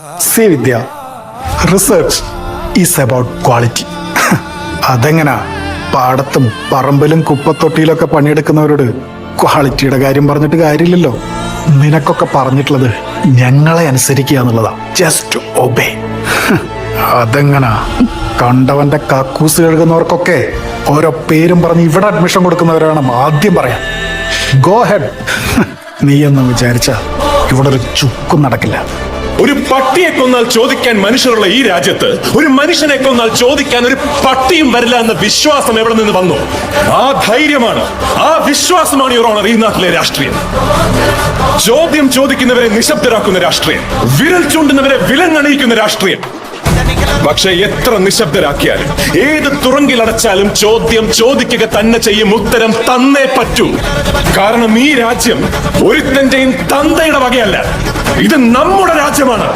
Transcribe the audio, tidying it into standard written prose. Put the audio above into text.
C വിദ്യ, research is about quality. അതെങ്ങനാ പാടത്തും പറമ്പിലും കുപ്പത്തൊട്ടിയിലൊക്കെ പണിയെടുക്കുന്നവരോട് ക്വാളിറ്റിയുടെ കാര്യം പറഞ്ഞിട്ട് കാര്യമില്ലല്ലോ. നിനക്കൊക്കെ പറഞ്ഞിട്ടുള്ളത് ഞങ്ങളെ അനുസരിക്കുക എന്നുള്ളതാ. Just obey. അതെങ്ങനാ കണ്ടവന്റെ കക്കൂസ് കഴുകുന്നവർക്കൊക്കെ ഓരോ പേരും പറഞ്ഞ് ഇവിടെ അഡ്മിഷൻ കൊടുക്കുന്നവരാണ് ആദ്യം പറയാം. Go ahead. നീയൊന്നും വിചാരിച്ച ഇവിടെ ഒരു ചുക്കും നടക്കില്ല. ഒരു പട്ടിയെ കൊന്നാൽ ചോദിക്കാൻ മനുഷ്യരുള്ള ഈ രാജ്യത്ത് ഒരു മനുഷ്യനെ കൊന്നാൽ ചോദിക്കാൻ ഒരു പട്ടിയും വരില്ല എന്ന വിശ്വാസം എവിടെ നിന്ന് വന്നു? ആ ധൈര്യമാണ്, ആ വിശ്വാസമാണ് യുവർ ഓണർ ഈ നാട്ടിലെ രാഷ്ട്രീയം. ചോദ്യം ചോദിക്കുന്നവരെ നിശബ്ദരാക്കുന്ന രാഷ്ട്രീയം, വിരൽ ചൂണ്ടുന്നവരെ വിലങ്ങണിയിക്കുന്ന രാഷ്ട്രീയം. പക്ഷെ എത്ര നിശബ്ദരാക്കിയാലും ഏത് തുറങ്കിലടച്ചാലും ചോദ്യം ചോദിക്കുക തന്നെ ചെയ്യും. ഉത്തരം തന്നേ പറ്റൂ. കാരണം ഈ രാജ്യം ഒരുത്തന്റെയും തന്തയുടെ വകയല്ല. ഇത് നമ്മുടെ രാജ്യമാണ്.